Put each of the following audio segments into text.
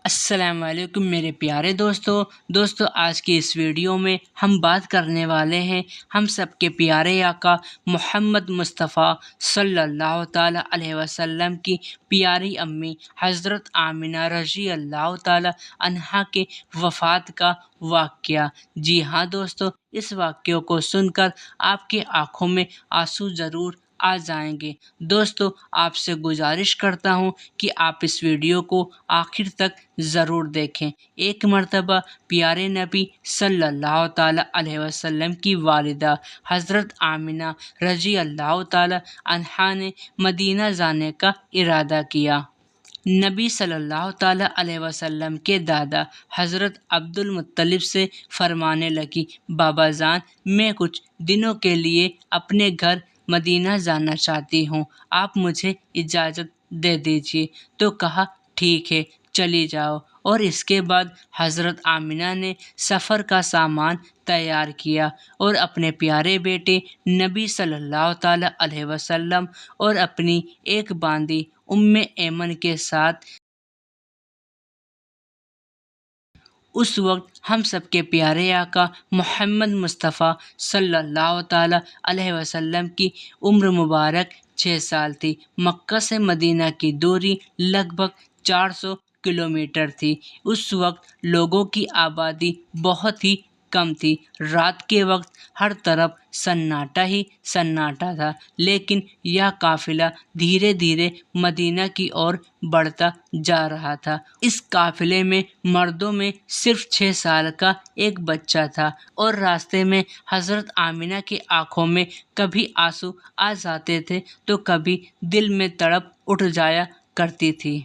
السلام علیکم میرے پیارے دوستو آج کی اس ویڈیو میں ہم بات کرنے والے ہیں ہم سب کے پیارے آقا محمد مصطفیٰ صلی اللہ تعالی علیہ وسلم کی پیاری امی حضرت آمنہ رضی اللہ تعالی عنہا کے وفات کا واقعہ۔ جی ہاں دوستو، اس واقعے کو سن کر آپ کے آنکھوں میں آنسو ضرور آ جائیں گے۔ دوستو، آپ سے گزارش کرتا ہوں کہ آپ اس ویڈیو کو آخر تک ضرور دیکھیں۔ ایک مرتبہ پیارے نبی صلی اللہ تعالی علیہ وسلم کی والدہ حضرت آمنہ رضی اللہ تعالی عنہا نے مدینہ جانے کا ارادہ کیا۔ نبی صلی اللہ تعالی علیہ وسلم کے دادا حضرت عبد المطلب سے فرمانے لگی، بابا جان، میں کچھ دنوں کے لیے اپنے گھر مدینہ جانا چاہتی ہوں، آپ مجھے اجازت دے دیجیے۔ تو کہا، ٹھیک ہے، چلی جاؤ۔ اور اس کے بعد حضرت آمنہ نے سفر کا سامان تیار کیا اور اپنے پیارے بیٹے نبی صلی اللہ تعالی علیہ وسلم اور اپنی ایک باندی ایمن کے ساتھ۔ اس وقت ہم سب کے پیارے آقا محمد مصطفیٰ صلی اللہ تعالی علیہ وسلم کی عمر مبارک 6 سال تھی۔ مکہ سے مدینہ کی دوری لگ بھگ 400 کلومیٹر تھی۔ اس وقت لوگوں کی آبادی بہت ہی کم تھی۔ رات کے وقت ہر طرف سناٹا ہی سناٹا تھا، لیکن یہ قافلہ دھیرے دھیرے مدینہ کی اور بڑھتا جا رہا تھا۔ اس قافلے میں مردوں میں صرف 6 سال کا ایک بچہ تھا، اور راستے میں حضرت آمنہ کی آنکھوں میں کبھی آنسو آ جاتے تھے تو کبھی دل میں تڑپ اٹھ جایا کرتی تھی۔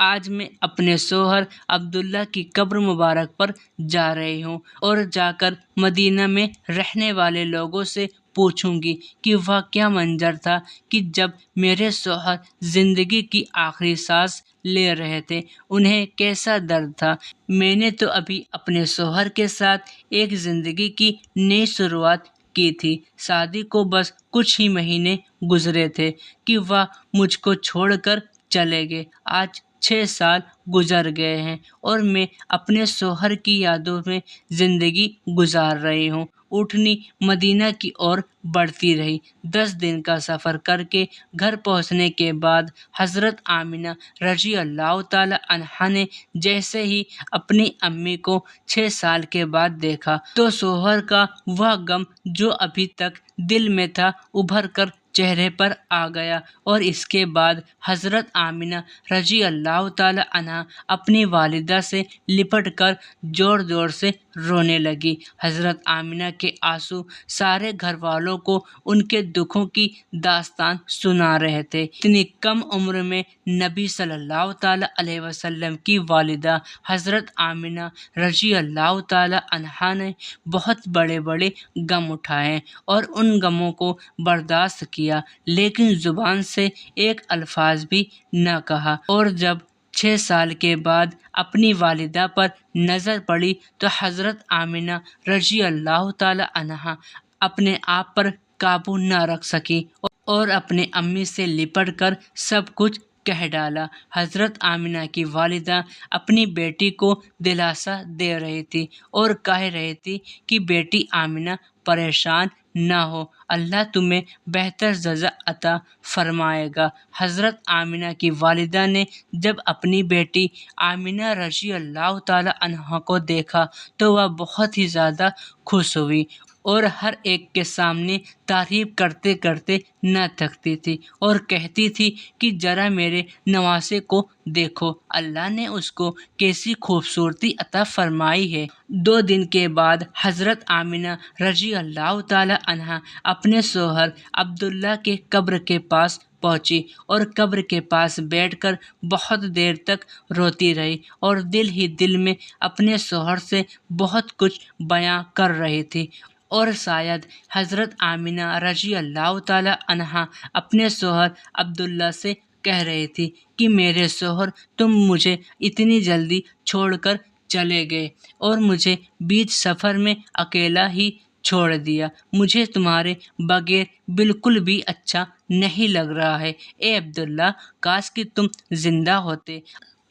آج میں اپنے شوہر عبداللہ کی قبر مبارک پر جا رہی ہوں، اور جا کر مدینہ میں رہنے والے لوگوں سے پوچھوں گی کہ وہ کیا منظر تھا کہ جب میرے شوہر زندگی کی آخری سانس لے رہے تھے، انہیں کیسا درد تھا۔ میں نے تو ابھی اپنے شوہر کے ساتھ ایک زندگی کی نئی شروعات کی تھی۔ شادی کو بس کچھ ہی مہینے گزرے تھے کہ وہ مجھ کو چھوڑ کر چلے گئے۔ آج 6 سال گزر گئے ہیں اور میں اپنے شوہر کی یادوں میں زندگی گزار رہی ہوں۔ اٹھنی مدینہ کی اور بڑھتی رہی۔ 10 دن کا سفر کر کے گھر پہنچنے کے بعد حضرت آمنہ رضی اللہ تعالی عنہا نے جیسے ہی اپنی امی کو 6 سال کے بعد دیکھا تو شوہر کا وہ غم جو ابھی تک دل میں تھا ابھر کر چہرے پر آ گیا، اور اس کے بعد حضرت آمنہ رضی اللہ تعالی عنہا اپنی والدہ سے لپٹ کر زور زور سے رونے لگی۔ حضرت آمنہ کے آنسو سارے گھر والوں کو ان کے دکھوں کی داستان سنا رہے تھے۔ اتنی کم عمر میں نبی صلی اللہ تعالی علیہ وسلم کی والدہ حضرت آمنہ رضی اللہ تعالی عنہا نے بہت بڑے بڑے غم اٹھائے اور ان غموں کو برداشت کیا، لیکن زبان سے ایک الفاظ بھی نہ کہا۔ اور جب 6 سال کے بعد اپنی والدہ پر نظر پڑی تو حضرت آمنہ رضی اللہ تعالی عنہا اپنے آپ پر قابو نہ رکھ سکی اور اپنے امی سے لپٹ کر سب کچھ کہہ ڈالا۔ حضرت آمنہ کی والدہ اپنی بیٹی کو دلاسا دے رہی تھی اور کہہ رہی تھی کہ بیٹی آمنہ پریشان نہ ہو، اللہ تمہیں بہتر جزا عطا فرمائے گا۔ حضرت آمنہ کی والدہ نے جب اپنی بیٹی آمنہ رضی اللہ تعالی عنہا کو دیکھا تو وہ بہت ہی زیادہ خوش ہوئی اور ہر ایک کے سامنے تعریف کرتے کرتے نہ تھکتی تھی اور کہتی تھی کہ ذرا میرے نواسے کو دیکھو، اللہ نے اس کو کیسی خوبصورتی عطا فرمائی ہے۔ 2 دن کے بعد حضرت آمنہ رضی اللہ تعالی عنہا اپنے شوہر عبداللہ کے قبر کے پاس پہنچی اور قبر کے پاس بیٹھ کر بہت دیر تک روتی رہی اور دل ہی دل میں اپنے شوہر سے بہت کچھ بیان کر رہی تھی۔ اور شاید حضرت آمنہ رضی اللہ تعالی عنہا اپنے شوہر عبداللہ سے کہہ رہی تھی کہ میرے شوہر، تم مجھے اتنی جلدی چھوڑ کر چلے گئے اور مجھے بیچ سفر میں اکیلا ہی چھوڑ دیا۔ مجھے تمہارے بغیر بالکل بھی اچھا نہیں لگ رہا ہے۔ اے عبداللہ، کاش کہ تم زندہ ہوتے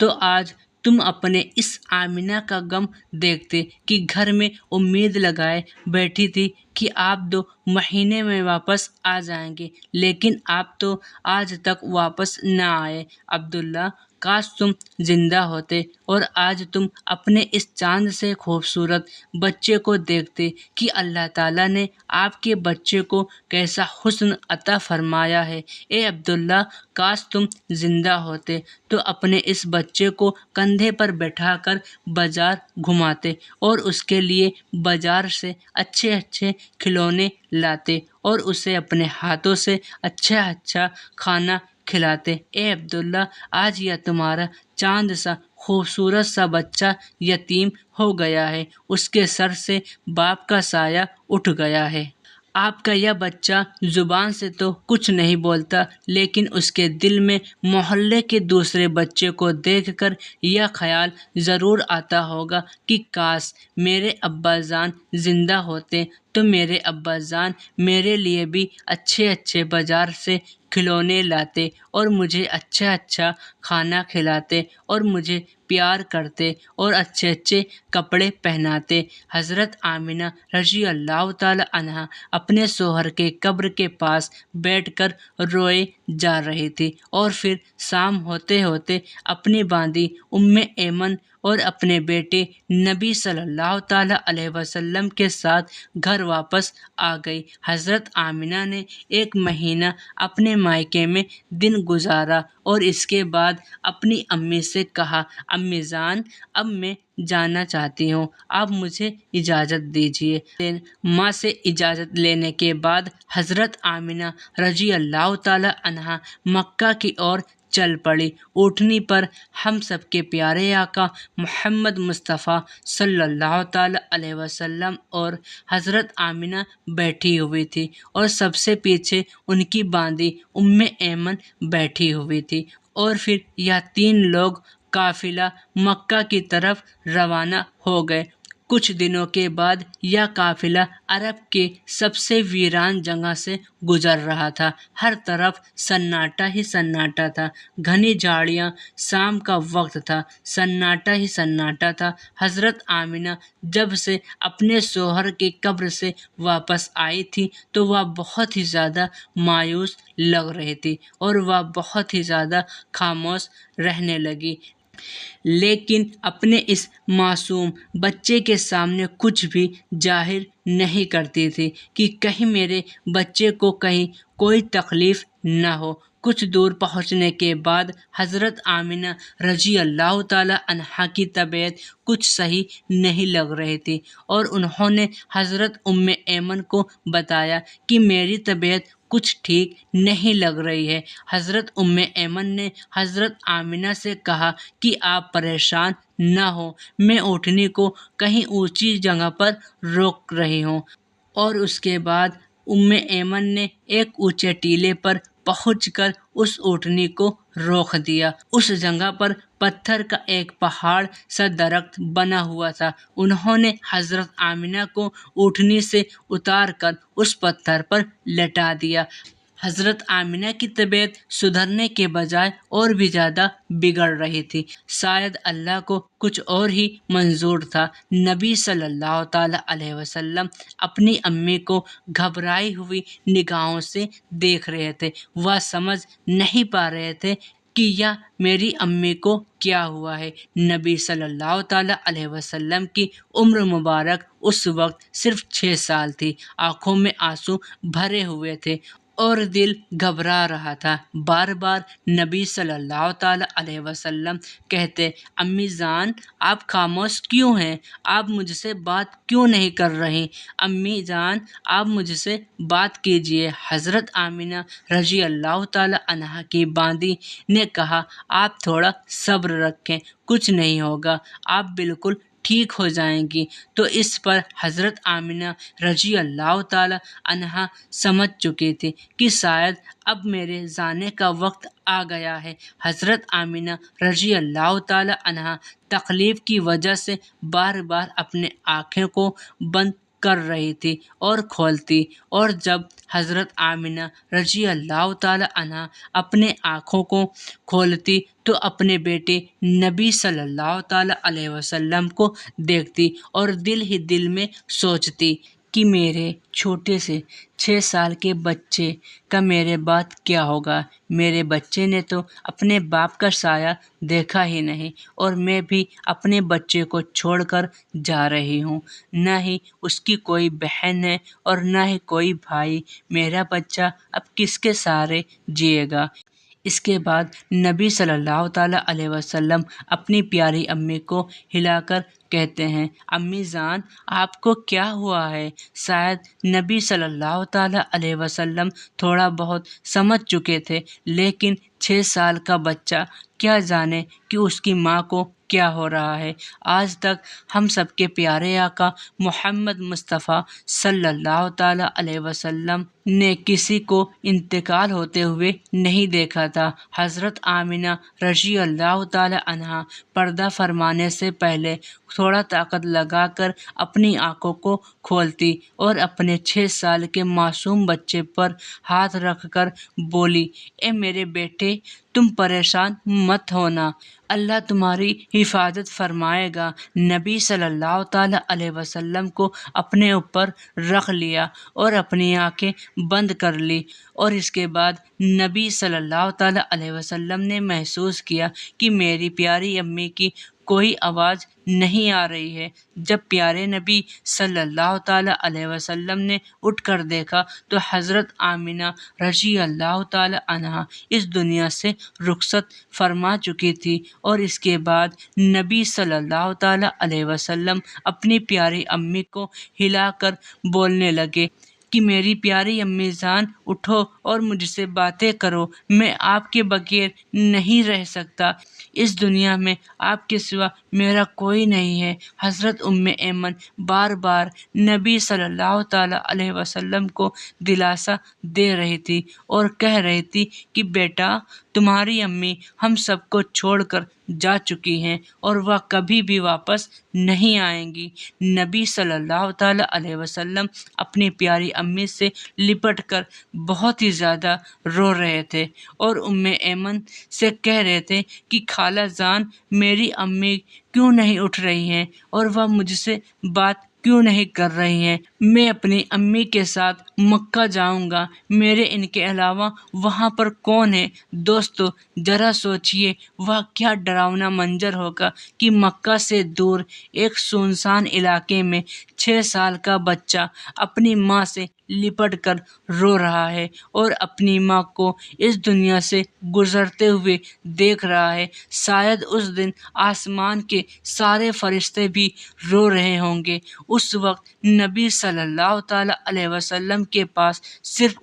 تو آج تم اپنے اس آمنہ کا غم دیکھتے کہ گھر میں امید لگائے بیٹھی تھی کہ آپ 2 مہینے میں واپس آ جائیں گے، لیکن آپ تو آج تک واپس نہ آئے۔ عبداللہ، کاش تم زندہ ہوتے اور آج تم اپنے اس چاند سے خوبصورت بچے کو دیکھتے کہ اللہ تعالیٰ نے آپ کے بچے کو کیسا حسن عطا فرمایا ہے۔ اے عبداللہ، کاش تم زندہ ہوتے تو اپنے اس بچے کو کندھے پر بٹھا کر بازار گھماتے اور اس کے لیے بازار سے اچھے اچھے کھلونے لاتے اور اسے اپنے ہاتھوں سے اچھا اچھا کھانا کھلاتے۔ اے عبداللہ، آج یہ تمہارا چاند سا خوبصورت سا بچہ یتیم ہو گیا ہے، اس کے سر سے باپ کا سایہ اٹھ گیا ہے۔ آپ کا یہ بچہ زبان سے تو کچھ نہیں بولتا، لیکن اس کے دل میں محلے کے دوسرے بچے کو دیکھ کر یہ خیال ضرور آتا ہوگا کہ کاش میرے ابا جان زندہ ہوتے تو میرے ابا جان میرے لیے بھی اچھے اچھے بازار سے کھلونے لاتے اور مجھے اچھا اچھا کھانا کھلاتے اور مجھے پیار کرتے اور اچھے اچھے کپڑے پہناتے۔ حضرت آمنہ رضی اللہ تعالی عنہا اپنے شوہر کے قبر کے پاس بیٹھ کر روئے جا رہی تھی، اور پھر شام ہوتے ہوتے اپنی باندی ایمن اور اپنے بیٹے نبی صلی اللہ تعالیٰ علیہ وسلم کے ساتھ گھر واپس آ گئی۔ حضرت آمنہ نے 1 مہینہ اپنے مائکے میں دن گزارا اور اس کے بعد اپنی امی سے کہا، امی جان، اب میں جانا چاہتی ہوں، آپ مجھے اجازت دیجیے۔ ماں سے اجازت لینے کے بعد حضرت آمنہ رضی اللہ تعالی عنہا مکہ کی اور چل پڑی۔ اونٹنی پر ہم سب کے پیارے آقا محمد مصطفیٰ صلی اللہ تعالی علیہ وسلم اور حضرت آمنہ بیٹھی ہوئی تھی، اور سب سے پیچھے ان کی باندی ایمن بیٹھی ہوئی تھی، اور پھر یہ 3 لوگ قافلہ مکہ کی طرف روانہ ہو گئے۔ کچھ دنوں کے بعد یہ قافلہ عرب کے سب سے ویران جگہ سے گزر رہا تھا۔ ہر طرف سناٹا ہی سناٹا تھا، گھنی جھاڑیاں، شام کا وقت تھا، سناٹا ہی سناٹا تھا۔ حضرت آمنہ جب سے اپنے شوہر کی قبر سے واپس آئی تھی تو وہ بہت ہی زیادہ مایوس لگ رہی تھی اور وہ بہت ہی زیادہ خاموش رہنے لگی، لیکن اپنے اس معصوم بچے کے سامنے کچھ بھی ظاہر نہیں کرتی تھی کہ کہیں میرے بچے کو کہیں کوئی تکلیف نہ ہو۔ کچھ دور پہنچنے کے بعد حضرت آمنہ رضی اللہ تعالی عنہا کی طبیعت کچھ صحیح نہیں لگ رہی تھی، اور انہوں نے حضرت ایمن کو بتایا کہ میری طبیعت کچھ ٹھیک نہیں لگ رہی ہے۔ حضرت ایمن نے حضرت آمنہ سے کہا کہ آپ پریشان نہ ہوں، میں اونٹنی کو کہیں اونچی جگہ پر روک رہی ہوں۔ اور اس کے بعد ایمن نے ایک اونچے ٹیلے پر پہنچ کر اس اونٹنی کو روک دیا۔ اس جگہ پر پتھر کا ایک پہاڑ سا درخت بنا ہوا تھا۔ انہوں نے حضرت آمنہ کو اونٹنی سے اتار کر اس پتھر پر لٹا دیا۔ حضرت آمنہ کی طبیعت سدھرنے کے بجائے اور بھی زیادہ بگڑ رہی تھی۔ شاید اللہ کو کچھ اور ہی منظور تھا۔ نبی صلی اللہ تعالی علیہ وسلم اپنی امی کو گھبرائی ہوئی نگاہوں سے دیکھ رہے تھے۔ وہ سمجھ نہیں پا رہے تھے کہ یہ میری امی کو کیا ہوا ہے۔ نبی صلی اللہ تعالی علیہ وسلم کی عمر مبارک اس وقت صرف 6 سال تھی۔ آنکھوں میں آنسو بھرے ہوئے تھے اور دل گھبرا رہا تھا۔ بار بار نبی صلی اللہ تعالی علیہ وسلم کہتے، امی جان، آپ خاموش کیوں ہیں؟ آپ مجھ سے بات کیوں نہیں کر رہی؟ امی جان، آپ مجھ سے بات کیجیے۔ حضرت آمنہ رضی اللہ تعالی عنہا کی باندی نے کہا، آپ تھوڑا صبر رکھیں، کچھ نہیں ہوگا، آپ بالکل ٹھیک ہو جائیں گی۔ تو اس پر حضرت آمنہ رضی اللہ تعالی عنہا سمجھ چکی تھی کہ شاید اب میرے جانے کا وقت آ گیا ہے۔ حضرت آمنہ رضی اللہ تعالی عنہا تکلیف کی وجہ سے بار بار اپنے آنکھوں کو بند کر رہی تھی اور کھولتی، اور جب حضرت آمنہ رضی اللہ تعالی عنہا اپنے آنکھوں کو کھولتی تو اپنے بیٹے نبی صلی اللہ تعالی علیہ وسلم کو دیکھتی اور دل ہی دل میں سوچتی کہ میرے چھوٹے سے 6 سال کے بچے کا میرے بعد کیا ہوگا۔ میرے بچے نے تو اپنے باپ کا سایہ دیکھا ہی نہیں، اور میں بھی اپنے بچے کو چھوڑ کر جا رہی ہوں۔ نہ ہی اس کی کوئی بہن ہے اور نہ ہی کوئی بھائی۔ میرا بچہ اب کس کے سہارے جیے گا؟ اس کے بعد نبی صلی اللہ تعالیٰ علیہ وسلم اپنی پیاری امی کو ہلا کر کہتے ہیں، امی جان آپ کو کیا ہوا ہے؟ شاید نبی صلی اللہ تعالیٰ علیہ وسلم تھوڑا بہت سمجھ چکے تھے، لیکن 6 سال کا بچہ کیا جانے کہ اس کی ماں کو کیا ہو رہا ہے۔ آج تک ہم سب کے پیارے آقا محمد مصطفیٰ صلی اللہ تعالیٰ علیہ وسلم نے کسی کو انتقال ہوتے ہوئے نہیں دیکھا تھا۔ حضرت آمنہ رضی اللہ تعالیٰ عنہا پردہ فرمانے سے پہلے تھوڑا طاقت لگا کر اپنی آنکھوں کو کھولتی اور اپنے 6 سال کے معصوم بچے پر ہاتھ رکھ کر بولی، اے میرے بیٹے، تم پریشان مت ہونا، اللہ تمہاری حفاظت فرمائے گا۔ نبی صلی اللہ تعالیٰ علیہ وسلم کو اپنے اوپر رکھ لیا اور اپنی آنکھیں بند کر لی، اور اس کے بعد نبی صلی اللہ تعالیٰ علیہ وسلم نے محسوس کیا کہ میری پیاری امی کی کوئی آواز نہیں آ رہی ہے۔ جب پیارے نبی صلی اللہ تعالیٰ علیہ وسلم نے اٹھ کر دیکھا تو حضرت آمنہ رضی اللہ تعالیٰ عنہا اس دنیا سے رخصت فرما چکی تھی، اور اس کے بعد نبی صلی اللہ تعالیٰ علیہ وسلم اپنی پیاری امی کو ہلا کر بولنے لگے کہ میری پیاری امی جان اٹھو اور مجھ سے باتیں کرو، میں آپ کے بغیر نہیں رہ سکتا، اس دنیا میں آپ کے سوا میرا کوئی نہیں ہے۔ حضرت ایمن بار بار نبی صلی اللہ تعالیٰ علیہ وسلم کو دلاسا دے رہی تھی اور کہہ رہی تھی کہ بیٹا، تمہاری امی ہم سب کو چھوڑ کر جا چکی ہیں اور وہ کبھی بھی واپس نہیں آئیں گی۔ نبی صلی اللہ تعالیٰ علیہ وسلم اپنی پیاری امی سے لپٹ کر بہت ہی زیادہ رو رہے تھے اور ایمن سے کہہ رہے تھے کہ خالہ جان، میری امی کیوں نہیں اٹھ رہی ہیں اور وہ مجھ سے بات کیوں نہیں کر رہی ہیں؟ میں اپنی امی کے ساتھ مکہ جاؤں گا، میرے ان کے علاوہ وہاں پر کون ہے؟ دوستو ذرا سوچئے وہ کیا ڈراؤنا منظر ہوگا کہ مکہ سے دور ایک سنسان علاقے میں 6 سال کا بچہ اپنی ماں سے لپٹ کر رو رہا ہے اور اپنی ماں کو اس دنیا سے گزرتے ہوئے دیکھ رہا ہے۔ شاید اس دن آسمان کے سارے فرشتے بھی رو رہے ہوں گے۔ اس وقت نبی صلی اللہ تعالیٰ علیہ وسلم کے پاس صرف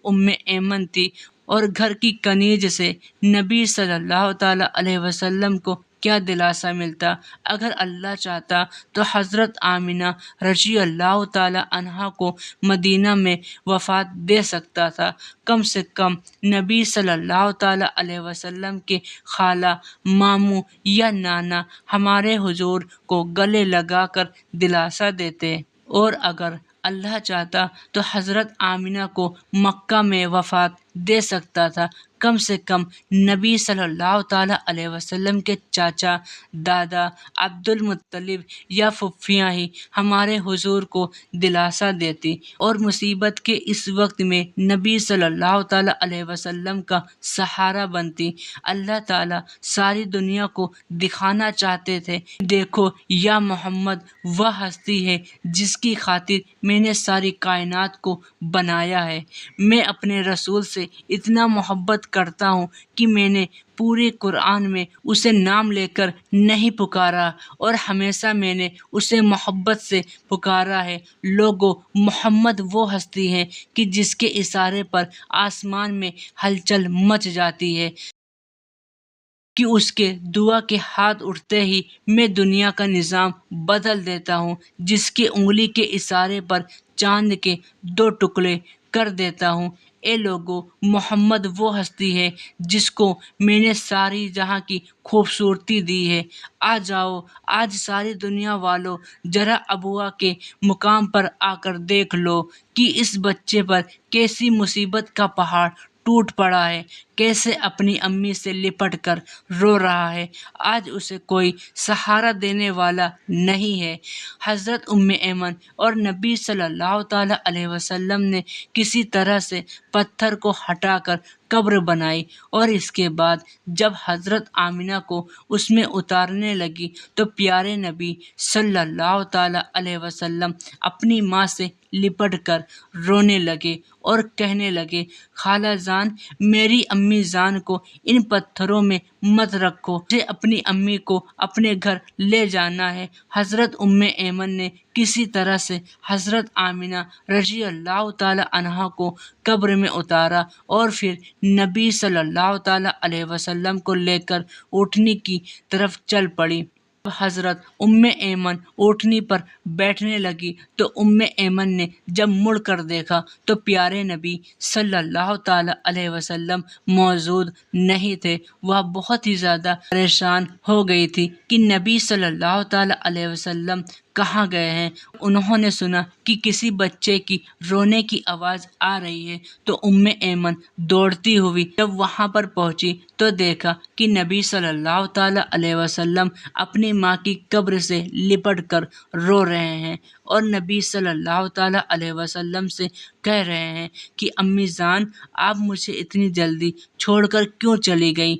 ایمن تھی، اور گھر کی کنیز سے نبی صلی اللہ تعالیٰ علیہ وسلم کو کیا دلاسا ملتا۔ اگر اللہ چاہتا تو حضرت آمنہ رضی اللہ تعالیٰ عنہا کو مدینہ میں وفات دے سکتا تھا۔ کم سے کم نبی صلی اللہ تعالیٰ علیہ وسلم کے خالہ، ماموں یا نانا ہمارے حضور کو گلے لگا کر دلاسا دیتے، اور اگر اللہ چاہتا تو حضرت آمنہ کو مکہ میں وفات دے سکتا تھا۔ کم سے کم نبی صلی اللہ تعالیٰ علیہ وسلم کے چاچا، دادا عبد المطلب یا پھوپھیاں ہی ہمارے حضور کو دلاسا دیتی، اور مصیبت کے اس وقت میں نبی صلی اللہ تعالیٰ علیہ وسلم کا سہارا بنتی۔ اللہ تعالیٰ ساری دنیا کو دکھانا چاہتے تھے، دیکھو یا محمد وہ ہستی ہے جس کی خاطر میں نے ساری کائنات کو بنایا ہے۔ میں اپنے رسول سے اتنا محبت کرتا ہوں کہ میں نے پورے قرآن میں اسے نام لے کر نہیں پکارا، اور ہمیشہ میں نے اسے محبت سے پکارا ہے۔ لوگو، محمد وہ ہستی ہے کہ جس کے اشارے پر آسمان میں ہلچل مچ جاتی ہے، کہ اس کے دعا کے ہاتھ اٹھتے ہی میں دنیا کا نظام بدل دیتا ہوں، جس کے انگلی کے اشارے پر چاند کے 2 ٹکڑے کر دیتا ہوں۔ اے لوگو، محمد وہ ہستی ہے جس کو میں نے ساری جہاں کی خوبصورتی دی ہے۔ آ جاؤ آج ساری دنیا والو، ذرا ابوا کے مقام پر آ کر دیکھ لو کہ اس بچے پر کیسی مصیبت کا پہاڑ ٹوٹ پڑا ہے، کیسے اپنی امی سے لپٹ کر رو رہا ہے۔ آج اسے کوئی سہارا دینے والا نہیں ہے۔ حضرت ایمن اور نبی صلی اللہ تعالیٰ علیہ وسلم نے کسی طرح سے پتھر کو ہٹا کر قبر بنائی، اور اس کے بعد جب حضرت آمنہ کو اس میں اتارنے لگی تو پیارے نبی صلی اللہ تعالیٰ علیہ وسلم اپنی ماں سے لپٹ کر رونے لگے اور کہنے لگے، خالہ جان، میری امی جان کو ان پتھروں میں مت رکھو، مجھے اپنی امی کو اپنے گھر لے جانا ہے۔ حضرت ایمن نے کسی طرح سے حضرت آمنہ رضی اللہ تعالی عنہا کو قبر میں اتارا اور پھر نبی صلی اللہ تعالیٰ علیہ وسلم کو لے کر اونٹنی کی طرف چل پڑی۔ جب حضرت ایمن اونٹنی پر بیٹھنے لگی تو ایمن نے جب مڑ کر دیکھا تو پیارے نبی صلی اللہ تعالیٰ علیہ وسلم موجود نہیں تھے۔ وہ بہت ہی زیادہ پریشان ہو گئی تھی کہ نبی صلی اللہ تعالیٰ علیہ وسلم کہاں گئے ہیں۔ انہوں نے سنا کہ کسی بچے کی رونے کی آواز آ رہی ہے تو ایمن دوڑتی ہوئی جب وہاں پر پہنچی تو دیکھا کہ نبی صلی اللہ تعالیٰ علیہ وسلم اپنی ماں کی قبر سے لپٹ کر رو رہے ہیں اور نبی صلی اللہ تعالیٰ علیہ وسلم سے کہہ رہے ہیں کہ امی جان، آپ مجھے اتنی جلدی چھوڑ کر کیوں چلی گئی؟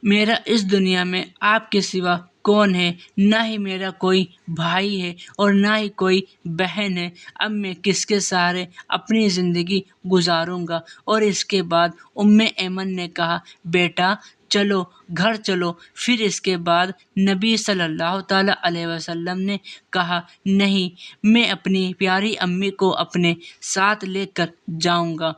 میرا اس دنیا میں آپ کے سوا کون ہے؟ نہ ہی میرا کوئی بھائی ہے اور نہ ہی کوئی بہن ہے۔ اب میں کس کے سہارے اپنی زندگی گزاروں گا؟ اور اس کے بعد ایمن نے کہا، بیٹا چلو گھر چلو۔ پھر اس کے بعد نبی صلی اللہ تعالیٰ علیہ وسلم نے کہا، نہیں، میں اپنی پیاری امی کو اپنے ساتھ لے کر جاؤں گا۔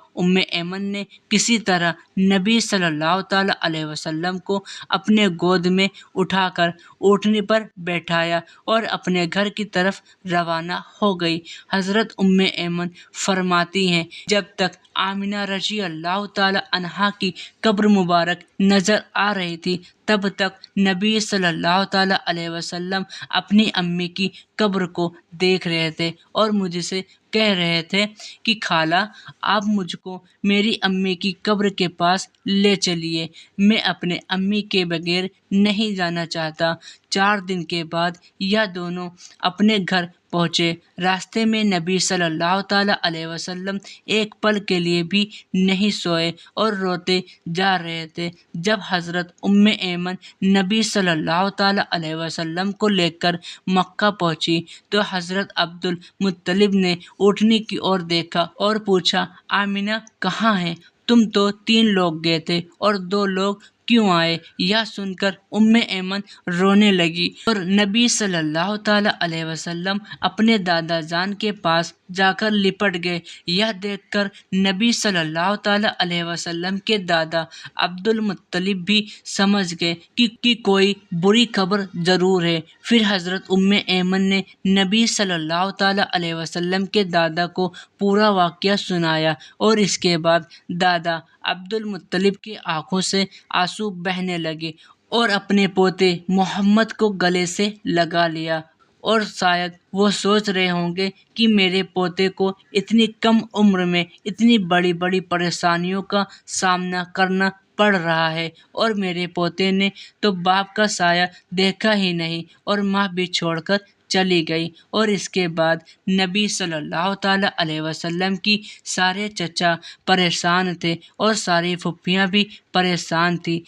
ایمن نے کسی طرح نبی صلی اللہ تعالیٰ علیہ وسلم کو اپنے گود میں اٹھا کر اونٹنی پر بیٹھایا اور اپنے گھر کی طرف روانہ ہو گئی۔ حضرت ایمن فرماتی ہیں، جب تک آمنہ رضی اللہ تعالیٰ عنہا کی قبر مبارک نظر آ رہی تھی تب تک نبی صلی اللہ تعالیٰ علیہ وسلم اپنی امی کی قبر کو دیکھ رہے تھے اور مجھ سے کہہ رہے تھے کہ خالہ، آپ مجھ کو میری امی کی قبر کے پاس لے چلیے، میں اپنے امی کے بغیر نہیں جانا چاہتا۔ 4 دن کے بعد یہ دونوں اپنے گھر پہنچے۔ راستے میں نبی صلی اللہ تعالیٰ علیہ وسلم ایک پل کے لیے بھی نہیں سوئے اور روتے جا رہے تھے۔ جب حضرت ایمن نبی صلی اللہ تعالیٰ علیہ وسلم کو لے کر مکہ پہنچی تو حضرت عبد المطلب نے اونٹنی کی اور دیکھا اور پوچھا، آمنہ کہاں ہے؟ تم تو 3 لوگ گئے تھے اور 2 لوگ کیوں آئے؟ یہ سن کر ایمن رونے لگی اور نبی صلی اللہ تعالیٰ علیہ وسلم اپنے دادا جان کے پاس جا کر لپٹ گئے۔ یہ دیکھ کر نبی صلی اللہ تعالیٰ علیہ وسلم کے دادا عبد المطلب بھی سمجھ گئے کہ کوئی بری خبر ضرور ہے۔ پھر حضرت ایمن نے نبی صلی اللہ تعالیٰ علیہ وسلم کے دادا کو پورا واقعہ سنایا اور اس کے بعد دادا عبد المطلب کی آنکھوں سے آنسو بہنے لگے اور اپنے پوتے محمد کو گلے سے لگا لیا، اور شاید وہ سوچ رہے ہوں گے کہ میرے پوتے کو اتنی کم عمر میں اتنی بڑی بڑی پریشانیوں کا سامنا کرنا پڑ رہا ہے، اور میرے پوتے نے تو باپ کا سایہ دیکھا ہی نہیں اور ماں بھی چھوڑ کر چلی گئی۔ اور اس کے بعد نبی صلی اللہ تعالیٰ علیہ وسلم کی سارے چچا پریشان تھے اور ساری پھوپھیاں بھی پریشان تھیں۔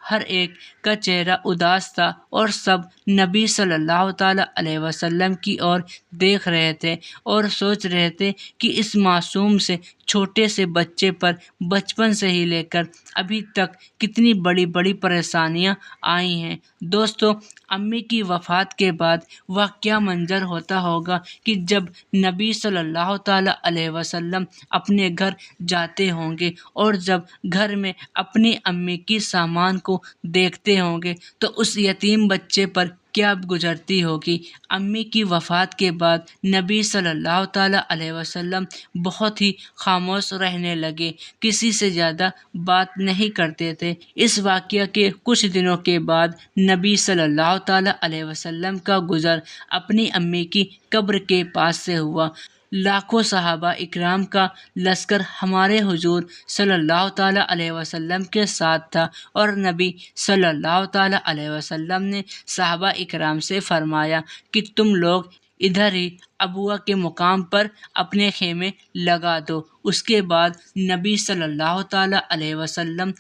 ہر ایک کا چہرہ اداس تھا اور سب نبی صلی اللہ تعالیٰ علیہ وسلم کی اور دیکھ رہے تھے اور سوچ رہے تھے کہ اس معصوم سے چھوٹے سے بچے پر بچپن سے ہی لے کر ابھی تک کتنی بڑی بڑی پریشانیاں آئی ہیں۔ دوستو، امی کی وفات کے بعد وہ کیا منظر ہوتا ہوگا کہ جب نبی صلی اللہ تعالیٰ علیہ وسلم اپنے گھر جاتے ہوں گے اور جب گھر میں اپنی امی کی سامان کو دیکھتے ہوں گے تو اس یتیم بچے پر کیا اب گزرتی ہوگی۔ امی کی وفات کے بعد نبی صلی اللہ تعالیٰ علیہ وسلم بہت ہی خاموش رہنے لگے، کسی سے زیادہ بات نہیں کرتے تھے۔ اس واقعہ کے کچھ دنوں کے بعد نبی صلی اللہ تعالیٰ علیہ وسلم کا گزر اپنی امی کی قبر کے پاس سے ہوا۔ لاکھوں صحابہ اکرام کا لشکر ہمارے حضور صلی اللہ تعالیٰ علیہ وسلم کے ساتھ تھا، اور نبی صلی اللہ تعالیٰ علیہ وسلم نے صحابہ اکرام سے فرمایا کہ تم لوگ ادھر ہی ابوا کے مقام پر اپنے خیمے لگا دو۔ اس کے بعد نبی صلی اللہ تعالیٰ علیہ وسلم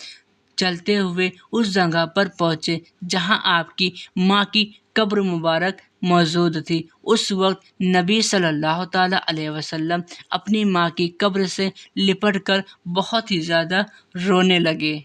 چلتے ہوئے اس جگہ پر پہنچے جہاں آپ کی ماں کی قبر مبارک موجود تھی۔ اس وقت نبی صلی اللہ تعالیٰ علیہ وسلم اپنی ماں کی قبر سے لپٹ کر بہت ہی زیادہ رونے لگے۔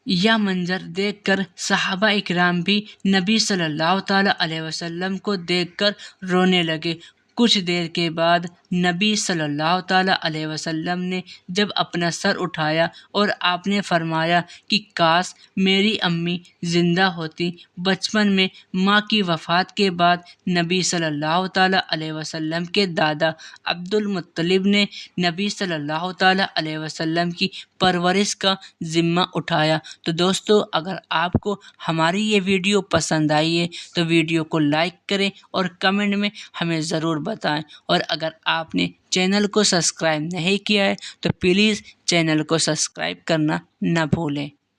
یہ منظر دیکھ کر صحابہ اکرام بھی نبی صلی اللہ تعالیٰ علیہ وسلم کو دیکھ کر رونے لگے۔ کچھ دیر کے بعد نبی صلی اللہ تعالیٰ علیہ وسلم نے جب اپنا سر اٹھایا اور آپ نے فرمایا کہ کاش میری امی زندہ ہوتی۔ بچپن میں ماں کی وفات کے بعد نبی صلی اللہ تعالیٰ علیہ وسلم کے دادا عبد المطلب نے نبی صلی اللہ تعالیٰ علیہ وسلم کی پرورش کا ذمہ اٹھایا۔ تو دوستو، اگر آپ کو ہماری یہ ویڈیو پسند آئی ہے تو ویڈیو کو لائک کریں اور کمنٹ میں ہمیں ضرور بتائیں، اور اگر آپ نے چینل کو سبسکرائب نہیں کیا ہے تو پلیز چینل کو سبسکرائب کرنا نہ بھولیں۔